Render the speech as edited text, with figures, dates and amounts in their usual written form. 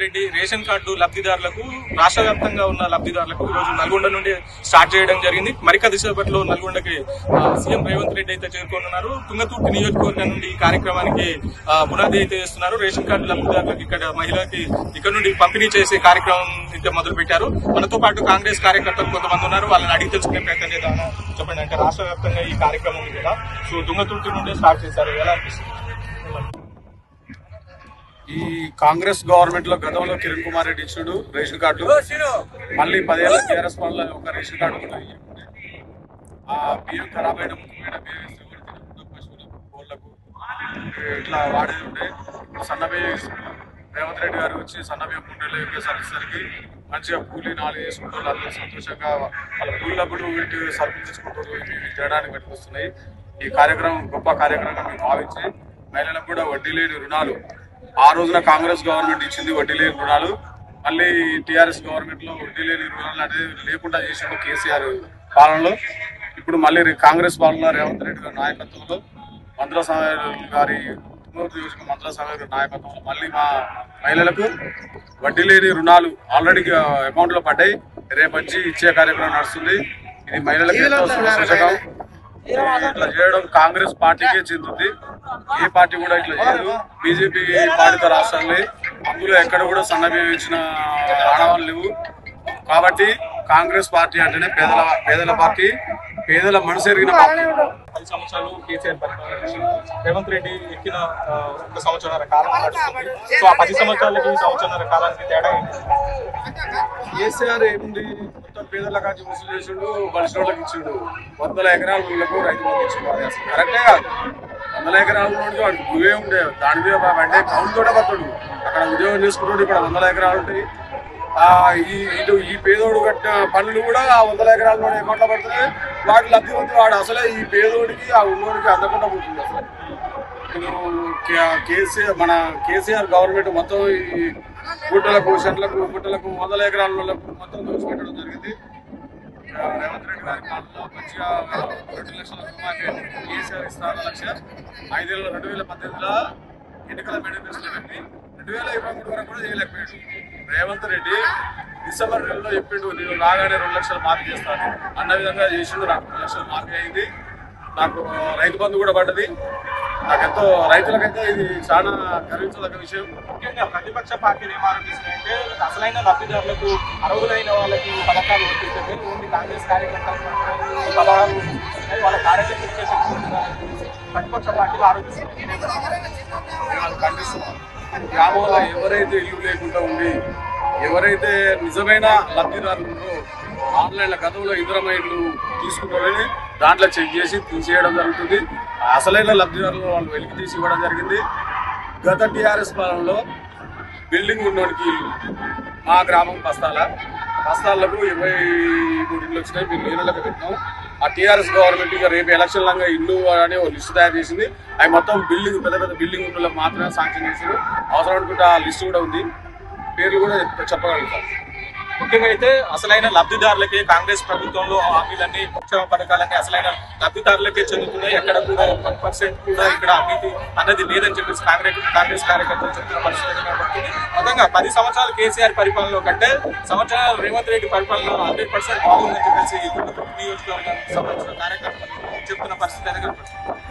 Reddy ration card లబ్ధిదారులకు రాష్ట్ర వ్యాప్తంగా ఉన్న లబ్ధిదారులకు ఈ రోజు నల్గొండ నుండి స్టార్ట్ చేయడం జరిగింది. మరికొద్దిసేపట్లో నల్గొండకి సీఎం రేవంత్ రెడ్డి అయితే చేరుకోనున్నారు. తుంగతుర్తి నియోజకవర్గం నుండి ఈ కార్యక్రమానికి పునాది అయితే చేస్తున్నారు. రేషన్ కార్డు లబ్ధిదారులకు ఇక్కడ మహిళకి ఇక్కడ నుండి పంపిణీ చేసే కార్యక్రమం అయితే మొదలు పెట్టారు. మనతో పాటు కాంగ్రెస్ కార్యకర్తలు కొంతమంది ఉన్నారు. వాళ్ళని అడిగి తెలుసుకునే ప్రయత్నం చేద్దాం. చెప్పండి, అంటే రాష్ట్ర వ్యాప్తంగా ఈ కార్యక్రమం ఉంది కదా, సో తుంగతుర్తి నుండి స్టార్ట్ చేశారు, ఎలా అనిపిస్తుంది? ఈ కాంగ్రెస్ గవర్నమెంట్ లో గతంలో కిరణ్ కుమార్ రెడ్డి ఇచ్చాడు రేషన్ కార్డు, మళ్ళీ 10 ఏళ్ళ టీఆర్ఎస్ వాళ్ళ ఒక రేషన్ కార్డు కూడా ఆ బియ్యం ఖరాబ్ అయిన ముఖ్యమైన బియ్యం పశువులకు కోళ్లకు ఇట్లా వాడేది ఉండే. సన్న బియ్యం రేవంత్ రెడ్డి గారు వచ్చి సన్న బియ్యం కుంటలు సర్వీసరికి మంచిగా కూలీ 4 చేసుకుంటారు. అందరూ సంతోషంగా వాళ్ళ కూలీలప్పుడు వీటి సరుకులు తీసుకుంటారు. ఇవి తేడానికి పట్టుకొస్తున్నాయి. ఈ కార్యక్రమం గొప్ప కార్యక్రమంగా మేము భావించి మహిళలకు కూడా వడ్డీ లేని రుణాలు ఆ రోజున కాంగ్రెస్ గవర్నమెంట్ ఇచ్చింది, వడ్డీ లేని రుణాలు. మళ్ళీ టీఆర్ఎస్ గవర్నమెంట్ లో వడ్డీ లేని రుణాలు అనేది లేకుండా చేసిండు కేసీఆర్ పాలనలో. ఇప్పుడు మళ్ళీ కాంగ్రెస్ పాలనలో రేవంత్ రెడ్డి గారి నాయకత్వంలో మంత్రుల సమావేశం గారి మంత్రుల సమావేశం నాయకత్వంలో మళ్ళీ మా మహిళలకు వడ్డీ లేని రుణాలు ఆల్రెడీ అకౌంట్ లో పడ్డాయి. రేపు వచ్చి ఇచ్చే కార్యక్రమం నడుస్తుంది. ఇది మహిళలకు ఎంతో శుభసూచకం. ఇట్లా చేయడం కాంగ్రెస్ పార్టీకే చెందుతుంది. ఏ పార్టీ కూడా ఇట్లా చేయదు. బీజేపీ పాలిత రాష్ట్రాల్లో అందులో ఎక్కడ కూడా సన్నబియ్యం ఇచ్చిన ఆడవాళ్ళు లేవు. కాబట్టి కాంగ్రెస్ పార్టీ అంటేనే పేదల పార్టీ, పేదల మనసు ఎరిగిన పార్టీ. 10 సంవత్సరాలు కేసీఆర్ పరిపాలన, రేవంత్ రెడ్డి ఎక్కిన 1 సంవత్సరాల కాలం నడుస్తుంది. సో ఆ 10 సంవత్సరాలకి ఈ సంవత్సరాల కాలానికి తేడా ఏంటి? కేసీఆర్ ఏముంది, మొత్తం పేదల కాచి వసూలు చేసిండు, బలిసినోళ్ళకి ఇచ్చిండు. 100 ఎకరాలకు రైతు బంధు ఇచ్చిండు. అది అసలు కరెక్టే కాదు. 100 ఎకరాల నుండి వాడికి నువ్వే ఉండే దాని మీద అంటే కౌంట్ తోటే పడతాడు. అక్కడ ఉద్యోగం చేసుకుంటాడు. ఇక్కడ 100 ఎకరాలు ఉంటాయి. ఈ పేదోడు కట్టిన పనులు కూడా ఆ 100 ఎకరాల అకౌంట్లో పడుతున్నాయి. వాడు లబ్ధి పొంది వాడు అసలే ఈ పేదోడికి ఆ ఉన్నోడికి అందకుండా పోతుంది. అసలు ఇప్పుడు మన కేసీఆర్ గవర్నమెంట్ మొత్తం ఈ గుట్టలకు చెట్లకు గుట్టలకు 100 ఎకరాల మొత్తం దోచిపెట్టడం జరిగింది. రేవంత్ రెడ్డి గారి కాలంలో మంచిగా 2 లక్షల రూపాయలు కేసీఆర్ ఇస్తారు. 1 లక్ష 5 ఏళ్ళ 2018లో ఎన్నికల మేనిఫెస్టోలో పెట్టి 2023 వరకు కూడా చేయలేకపోయాడు. రేవంత్ రెడ్డి డిసెంబర్ నెలలో చెప్పిండు, నేను రాగానే 2 లక్షలు మార్పు చేస్తాను అన్న విధంగా చేసిండు. నాకు 2 లక్షలు మార్పు అయింది. నాకు రైతు బంధు కూడా పడ్డది. నాకెంతో రైతులకైతే ఇది చాలా గర్వించదగ్గ విషయం. ముఖ్యంగా ప్రతిపక్ష పార్టీలు ఏం ఆరోపిస్తున్నాయంటే అసలైన లబ్ధిదారులకు, అర్హులైన వాళ్ళకి పథకాలు వర్తిస్తే ఓన్లీ కాంగ్రెస్ కార్యకర్తలు పథకాలు వాళ్ళ కార్యకర్తలు చేసే ప్రతిపక్ష పార్టీలు ఆరోపిస్తున్నాయి. ఖండిస్తున్నాం. గ్రామంలో ఎవరైతే ఇల్లు లేకుండా ఉండి ఎవరైతే నిజమైన లబ్ధిదారులు ఉన్నారో ఆన్లైన్లో గతంలో ఇందిరమ్మ ఇల్లు తీసుకున్నారని దాంట్లో చెక్ చేసి తీసేయడం జరుగుతుంది. అసలైన లబ్ధిదారులు వాళ్ళు వెలికి తీసి ఇవ్వడం జరిగింది. గత టీఆర్ఎస్ పాలనలో బిల్డింగ్ ఉన్నోడికి ఇల్లు మా గ్రామం బస్తాలకు 23 ఇళ్ళు వచ్చినాయి. మేము నీళ్ళకి పెట్టినాం. ఆ టీఆర్ఎస్ గవర్నమెంట్ ఇక రేపు ఎలక్షన్ లాగా ఇల్లు అని ఒక లిస్టు తయారు చేసింది. అవి మొత్తం పెద్ద పెద్ద బిల్డింగ్ ఉన్న మాత్రమే శాంక్షన్ చేసింది. అవసరం అనుకుంటే ఆ లిస్టు కూడా ఉంది. పేర్లు కూడా చెప్పగలుగుతాం. ముఖ్యంగా అయితే అసలైన లబ్ధిదారులకే కాంగ్రెస్ ప్రభుత్వంలో హామీలన్నీ, సంక్షేమ పథకాలన్నీ అసలైన లబ్ధిదారులకే చెందుతున్నాయి. ఎక్కడ కూడా 1% కూడా ఇక్కడ అవినీతి అన్నది లేదని చెప్పేసి కాంగ్రెస్ కార్యకర్తలు చెప్తున్న పరిస్థితి కనబడుతుంది. మొత్తంగా 10 సంవత్సరాలు కేసీఆర్ పరిపాలనలో కంటే సంవత్సరాలు రేవంత్ రెడ్డి పరిపాలనలో 100% బాగుందని చెప్పేసి నియోజకవర్గానికి సంబంధించిన కార్యకర్తలు చెప్తున్న పరిస్థితి అయితే కనబడుతుంది.